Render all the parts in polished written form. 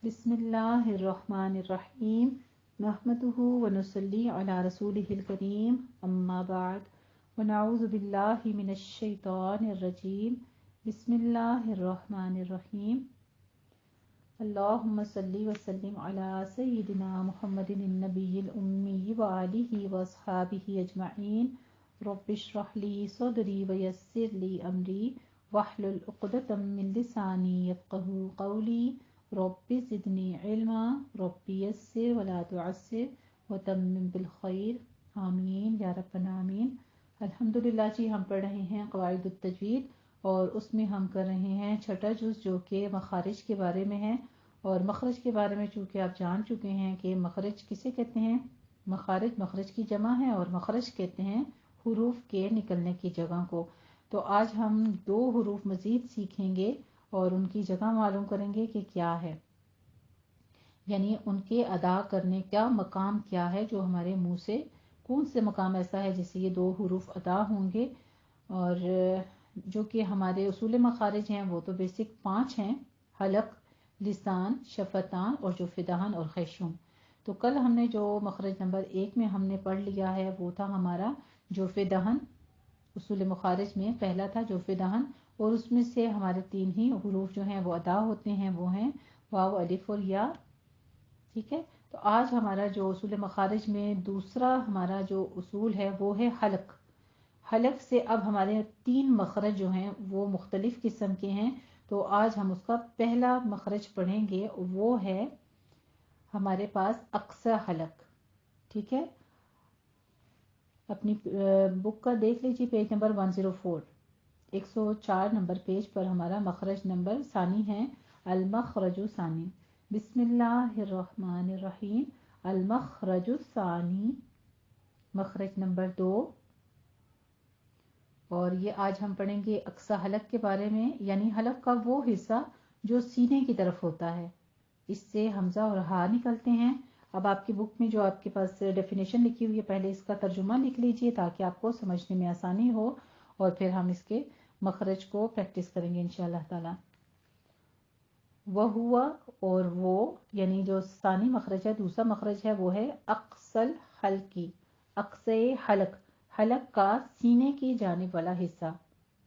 बिस्मिल्लाहिर्रहमानिर्रहीम नहमदुहु व नुसल्ली अला रसूलिहिल करीम अम्मा बाद व नऊज़ु बिल्लाहि मिनश शैतानिर रजीम बिस्मिल्लाहिर्रहमानिर्रहीम अल्लाहुम्मा सल्ली व सल्लिम अला सय्यिदिना मुहम्मदिन नबिय्यिल उम्मी व आलिहि व अस्हाबिहि अजमईन रब्बिश्रह ली सदरी व यस्सिर ली अमरी वहलुल उक़दतम मिन लिसानी यफ़क़हू क़ौली रब्बि ज़िदनी इल्मा रब्बि यस्सिर वला तुअस्सिर व तम्मिम बिल खैर आमीन या रब्बल आमीन। अल्हम्दुलिल्लाह जी, हम पढ़ रहे हैं क़वाइदुत तजवीद और उसमें हम कर रहे हैं छठा जुज़ जो कि मखारिज के बारे में है। और मखरज के बारे में चूँकि आप जान चुके हैं कि मखरज किसे कहते हैं, मखारिज मखरज की जमा है और मखरज कहते हैं हुरूफ के निकलने की जगह को। तो आज हम दो हुरूफ मज़ीद सीखेंगे और उनकी जगह मालूम करेंगे कि क्या है, यानी उनके अदा करने का मकाम क्या है, जो हमारे मुंह से कौन से मकाम ऐसा है जिससे ये दो हुरूफ अदा होंगे। और जो कि हमारे उसूल मखारिज हैं वो तो बेसिक 5 हैं, हलक, लिसान, शफतान और जुफ़दान और खैशुम। तो कल हमने जो मखरज नंबर 1 में हमने पढ़ लिया है वो था हमारा जुफ़दान। उसूल मखारिज में पहला था जुफ़दान और उसमें से हमारे 3 ही हुरूफ जो हैं वो अदा होते हैं, वो हैं वाव, अलिफ और या। ठीक है, तो आज हमारा जो उसूल मखारिज में दूसरा हमारा जो उसूल है वो है हलक। हलक से अब हमारे 3 मखरज जो हैं वो मुख्तलिफ किस्म के हैं। तो आज हम उसका पहला मखरज पढ़ेंगे, वो है हमारे पास अक्सा हलक। ठीक है, अपनी बुक का देख लीजिए, पेज नंबर 104, 104 नंबर पेज पर हमारा मखरज नंबर सानी है, अल-मखरजु सानी। बिस्मिल्लाहिर्रहमानिर्रहीम। अल-मखरजु सानी, मखरज नंबर 2। और ये आज हम पढ़ेंगे अक्सा हलक के बारे में, यानी हलक का वो हिस्सा जो सीने की तरफ होता है। इससे हमजा और हा निकलते हैं। अब आपकी बुक में जो आपके पास डेफिनेशन लिखी हुई है, पहले इसका तर्जुमा लिख लीजिए ताकि आपको समझने में आसानी हो और फिर हम इसके मखरज को प्रैक्टिस करेंगे इंशाअल्लाह ताला। वह हुआ और वो, यानी जो सानी मखरज है, दूसरा मखरज है वो है अक्सल हल्की। अक्से हलक, हलक का सीने की जानिब वाला हिस्सा,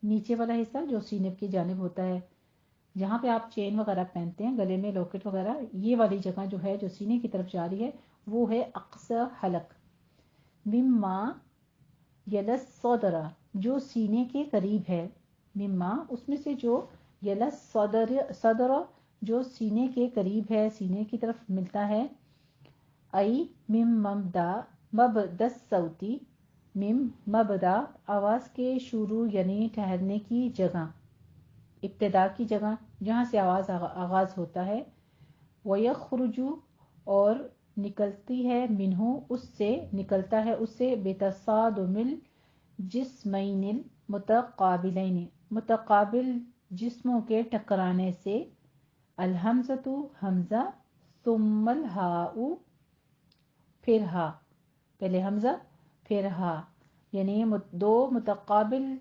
नीचे वाला हिस्सा जो सीने की जानिब होता है, जहाँ पे आप चेन वगैरह पहनते हैं, गले में लॉकेट वगैरह, ये वाली जगह जो है जो सीने की तरफ जा रही है वो है अक्सा हलक। मिम्मा यलस सौदरा, जो सीने के करीब है। मिम्मा, उसमें से जो, यलस सदरा, जो सीने के करीब है, सीने की तरफ मिलता है। आई मिम मबदा मबदस सौती, मिम मबदा, आवाज के शुरू यानी ठहरने की जगह, इब्तिदा की जगह जहाँ से आवाज आगाज होता है। वयखरुजु, और निकलती है, मिन्हु, उससे निकलता है, उससे, बेतसादुमिल जिस्मैनिल मुतकाबिलैन, मुतकाबिल जिस्मों के टकराने से। अलहमजतु, हमजा, सुम्मल हाउ, फिर हा, पहले हमजा फिर हा, यानी दो मुतकाबिल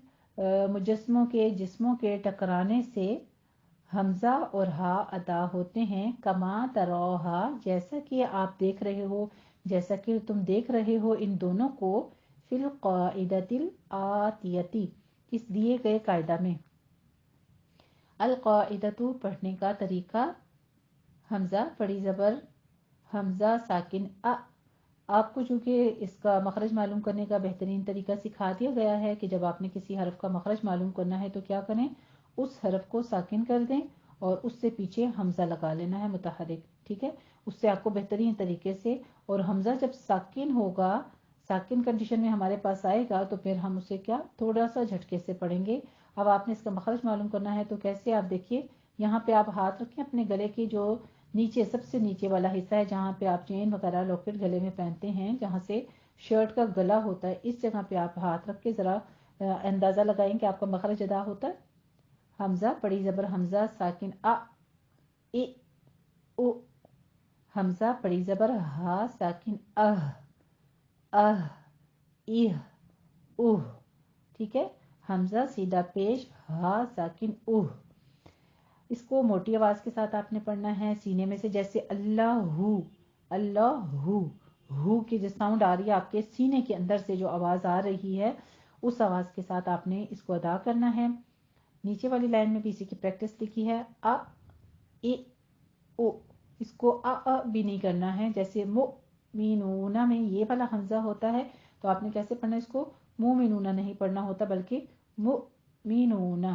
मुजस्मों के जिस्मों के टकराने से हमजा और हा अदा होते हैं। कमा तरोहा, जैसा कि आप देख रहे हो, जैसा कि तुम देख रहे हो इन दोनों को। फिल क़ाइदतिल आतियती, इस दिए गए कायदा में। अल क़ाइदतु, पढ़ने का तरीका। हमजा पड़ी ज़बर, हमजा साकिन अ। आपको चूंकि इसका मखरज मालूम करने का बेहतरीन तरीका सिखा दिया गया है कि जब आपने किसी हरफ का मखरज मालूम करना है तो क्या करें, उस हरफ को साकिन कर दें और उससे पीछे हमजा लगा लेना है मुतहरिक। ठीक है, उससे आपको बेहतरीन तरीके से, और हमजा जब साकिन होगा, साकिन कंडीशन में हमारे पास आएगा तो फिर हम उसे क्या, थोड़ा सा झटके से पढ़ेंगे। अब आपने इसका मखरज मालूम करना है तो कैसे, आप देखिए, यहाँ पे आप हाथ रखें अपने गले की जो नीचे, सबसे नीचे वाला हिस्सा है, जहाँ पे आप चेन वगैरह लॉकेट गले में पहनते हैं, जहाँ से शर्ट का गला होता है, इस जगह पे आप हाथ रख के जरा अंदाजा लगाएं कि आपका मखरज अदा होता है। हमजा पड़ी जबर हमजा साकिन आ, इ, उ। हमजा पड़ी जबर हा साकिन अह, अह, इह, उह। ठीक है, हमजा सीधा पेश, हा साकिन उह। اس کو موٹی آواز کے ساتھ آپ نے پڑھنا ہے سینے میں سے، جیسے اللہ ہو کی جو ساؤنڈ آ رہی ہے آپ کے سینے کے اندر سے، جو آواز آ رہی ہے اس آواز کے ساتھ آپ نے اس کو ادا کرنا ہے۔ نیچے والی لائن میں بھی اسی کی پریکٹس لکھی ہے، اے او، اس کو بھی نہیں کرنا ہے، جیسے مؤمنون میں یہ والا حمزہ ہوتا ہے تو آپ نے کیسے پڑھنا ہے اس کو، مومنون نہیں پڑھنا ہوتا بلکہ مؤمنون۔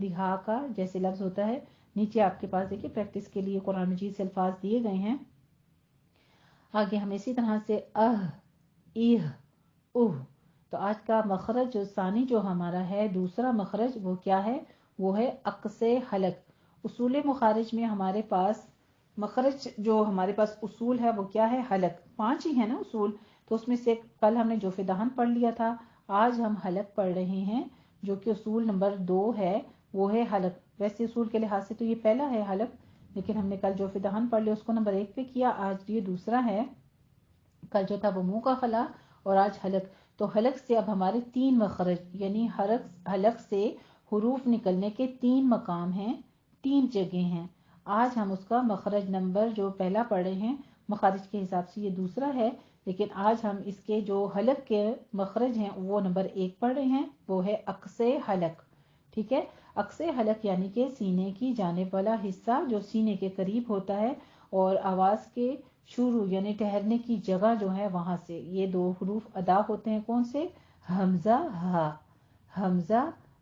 دہا کا جیسے لفظ ہوتا ہے، نیچے آپ کے پاس دیکھیے پریکٹس کے لیے قرآن مجید سے الفاظ دیے گئے ہیں۔ آگے ہم اسی طرح سے تو آج کا مخرج جو ثانی جو ہمارا ہے دوسرا مخرج وہ کیا ہے، وہ ہے عکس حلق۔ اصول مخارج میں ہمارے پاس مخرج جو ہمارے پاس اصول ہے وہ کیا ہے، حلق، 5 ہی ہے نا اصول، تو اس میں سے کل ہم نے جوف دہن پڑھ لیا تھا، آج ہم حلق پڑھ رہے ہیں جو کہ اصول نمبر 2 ہے، وہ ہے حلق۔ ویسے اصول کے لحاظ سے تو یہ پہلا ہے حلق، لیکن ہم نے کل جوف دہن پڑھ لیا، اس کو نمبر 1 پہ کیا، آج یہ دوسرا ہے، کل جو تھا وہ منہ کا خلا اور آج حلق۔ تو حلق سے اب ہمارے 3 مخرج، یعنی حلق سے حروف نکلنے کے 3 مقام ہیں، 3 جگہ ہیں۔ آج ہم اس کا مخرج نمبر جو پہلا پڑھ رہے ہیں، مخارج کے حساب سے یہ دوسرا ہے، لیکن آج ہم اس کے جو حلق کے مخرج ہیں وہ نمبر 1 پڑھ رہے ہیں، وہ ہے عکس حلق۔ ٹھیک ہے، عکس حلق یعنی کہ سینے کی جانب والا حصہ جو سینے کے قریب ہوتا ہے، اور آواز کے شروع یعنی ٹھہرنے کی جگہ جو ہے وہاں سے یہ 2 حروف ادا ہوتے ہیں، کون سے، حمزہ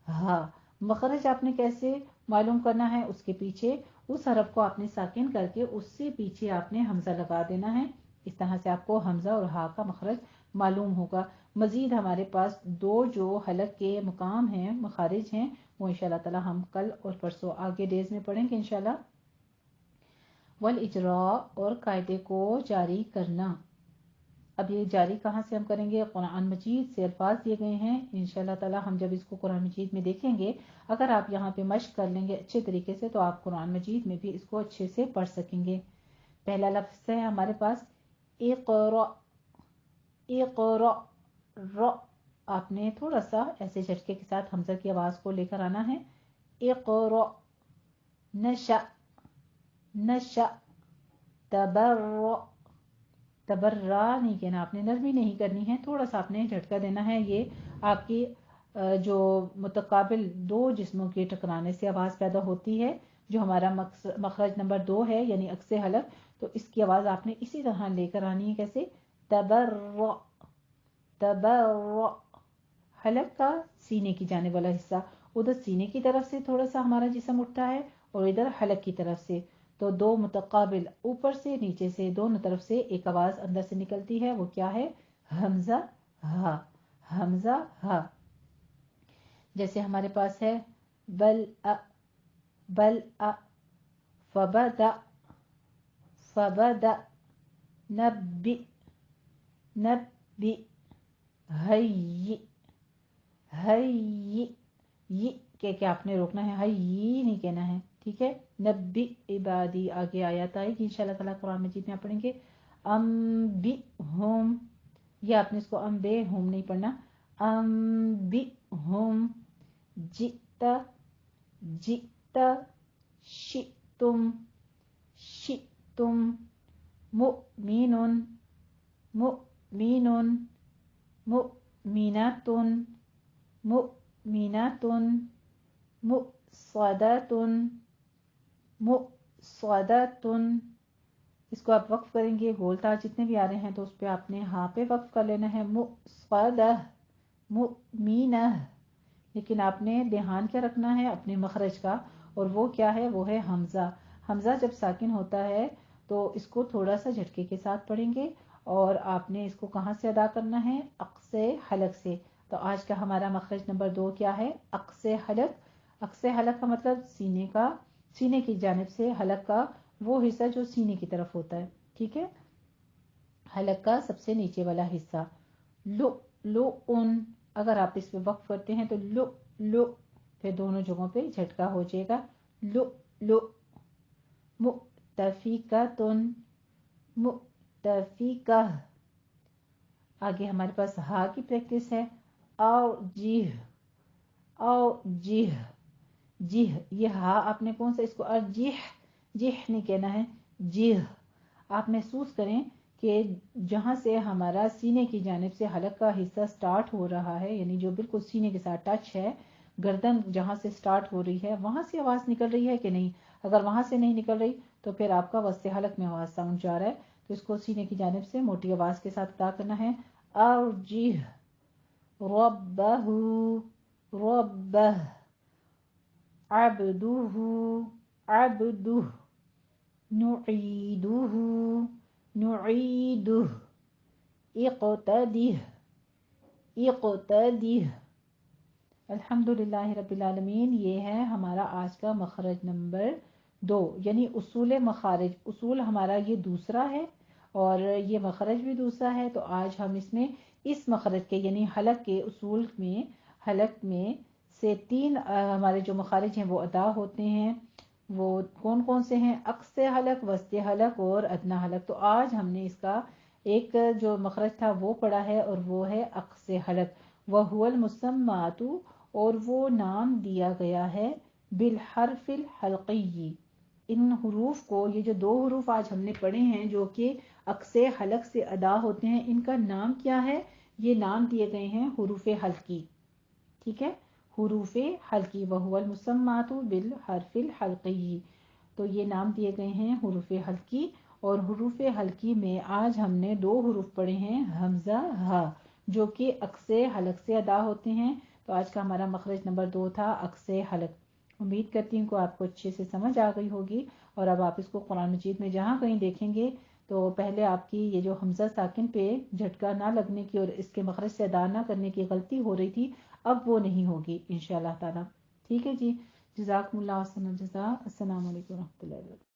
ہا۔ مخرج آپ نے کیسے معلوم کرنا ہے، اس کے پیچھے اس حرف کو آپ نے ساکن کر کے اس سے پیچھے آپ نے حمزہ لگا دینا ہے، اس طرح سے آپ کو حمزہ اور ہا کا مخرج معلوم ہوگا۔ مزید ہمارے پاس 2 جو حلق کے مقام ہیں، مخارج ہیں، وہ انشاءاللہ تعالی ہم کل اور پرسوں آگے ڈیز میں پڑھیں گے انشاءاللہ۔ والاجراء، اور قاعدے کو جاری کرنا۔ اب یہ جاری کہاں سے ہم کریں گے، قرآن مجید سے الفاظ دیے گئے ہیں، انشاءاللہ تعالی ہم جب اس کو قرآن مجید میں دیکھیں گے، اگر آپ یہاں پہ مشق کر لیں گے اچھے طریقے سے تو آپ قرآن مجید میں بھی اس کو اچھے سے پڑھ سکیں گے۔ پہلا لفظ ہے ہمارے پاس اقرأ، آپ نے تھوڑا سا ایسے جھٹکے کے ساتھ حمزہ کی آواز کو لے کر آنا ہے، اقرأ، نشأ، تبرا نہیں کہنا، آپ نے نرمی نہیں کرنی ہے، تھوڑا سا آپ نے جھٹکا دینا ہے، یہ آپ کی جو متقابل 2 جسموں کے ٹکرانے سے آواز پیدا ہوتی ہے، جو ہمارا مخرج نمبر 2 ہے یعنی عکس حلق، تو اس کی آواز آپ نے اسی طرح لے کر آنی ہے، کیسے، تبرا، حلق کا سینے کی جانے والا حصہ، ادھر سینے کی طرف سے تھوڑا سا ہمارا جسم اٹھتا ہے اور ادھر حلق کی طرف سے، تو 2 متقابل اوپر سے نیچے سے دونوں طرف سے ایک آواز اندر سے نکلتی ہے، وہ کیا ہے، حمزہ ہا۔ جیسے ہمارے پاس ہے بل فبدأ، نبئ، ہی کہ آپ نے روکنا ہے، ہی نہیں کہنا ہے، ٹھیک ہے۔ نبئ عبادی، آگے آیات آئے گی انشاءاللہ تعالی قرآن مجید میں آپ پڑھیں گے، انبئہم، یہ آپ نے اس کو انبئہم نہیں پڑھنا، انبئہم، جئت، شئتم، مؤمن، مؤمنات، مؤصدات، اس کو آپ وقف کریں گے، گول تار جتنے بھی آ رہے ہیں تو اس پہ آپ نے ہاں پہ وقف کر لینا ہے، مؤصدہ، مؤمنہ، لیکن آپ نے دھیان کیا رکھنا ہے اپنے مخرج کا، اور وہ کیا ہے، وہ ہے حمزہ۔ حمزہ جب ساکن ہوتا ہے تو اس کو تھوڑا سا جھٹکے کے ساتھ پڑھیں گے، اور آپ نے اس کو کہاں سے ادا کرنا ہے، عکس حلق سے۔ تو آج کا ہمارا مخرج نمبر 2 کیا ہے، عکس حلق۔ عکس حلق کا مطلب سینے کی جانب سے حلق کا وہ حصہ جو سینے کی طرف ہوتا ہے، ٹھیک ہے، حلق کا سب سے نیچے والا حصہ۔ لؤلؤن، اگر آپ اس پہ وقف کرتے ہیں تو لؤلؤ، پھر دونوں جگہوں پہ جھٹکا ہو جائے گا، لؤلؤ، مؤتفقۃ، مؤتفقہ۔ آگے ہمارے پاس ہا کی پریکٹس ہے، اوجہ، जिह, ये हा आपने कौन सा इसको जिह जिह नहीं कहना है, जिह। आप महसूस करें कि जहाँ से हमारा सीने की जानिब से हलक का हिस्सा स्टार्ट हो रहा है, यानी जो बिल्कुल सीने के साथ टच है, गर्दन जहाँ से स्टार्ट हो रही है वहां से आवाज निकल रही है कि नहीं। अगर वहां से नहीं निकल रही तो फिर आपका वस्ते हलक में आवाज साउंड जा रहा है, तो इसको सीने की जानिब से मोटी आवाज के साथ अदा करना है। अर्जिह रब्बहू रब्बह, अब्दुहू अब्दुह, नुईदुहू नुईदुह, इक़्तदिह इक़्तदिह। अल्हम्दुलिल्लाह रब्बिल आलमीन। ये है हमारा आज का मखरज नंबर 2, यानी उसूल मखारिज। उसूल हमारा ये दूसरा है और ये मखरज भी दूसरा है। तो आज हम इसमें इस मखरज के यानी हलक के उसूल में, हलक में से 3 हमारे जो मखारिज हैं वो अदा होते हैं। वो कौन कौन से हैं? अक्स हलक, वस्ते हलक और अदना हलक। तो आज हमने इसका एक जो मखरज था वो पढ़ा है और वो है अक्स हलक। वह हुवल मुसम्मातु, और वो नाम दिया गया है बिल हरफिल हल्की। इन हुरूफ को, ये जो 2 हुरूफ आज हमने पढ़े हैं जो कि अक्से हलक से अदा होते हैं, इनका नाम क्या है? ये नाम दिए गए हैं हुरूफे हल्की। ठीक है, हुरूफे हल्की। वहुवल मुसम्मातु बिल हरफिल हल्की, तो ये नाम दिए गए हैं हुरूफे हल्की। और हुरूफे हल्की में आज हमने 2 हुरूफ पढ़े हैं, हमजा हा, जो कि अक्से हलक से अदा होते हैं। तो आज का हमारा मखरज नंबर 2 था अक्से हलक। उम्मीद करती हूँ कि आपको अच्छे से समझ आ गई होगी। और अब आप इसको कुरान मजीद में जहाँ कहीं देखेंगे तो पहले आपकी ये जो हमजा साकिन पे झटका ना लगने की और इसके मखरज से अदा ना करने की गलती हो रही थी, अब वो नहीं होगी इंशाअल्लाह ताला। ठीक है जी, जज़ाकुमुल्लाह हसन जज़ा। अस्सलामु अलैकुम व रहमतुल्लाहि व बरकातहू।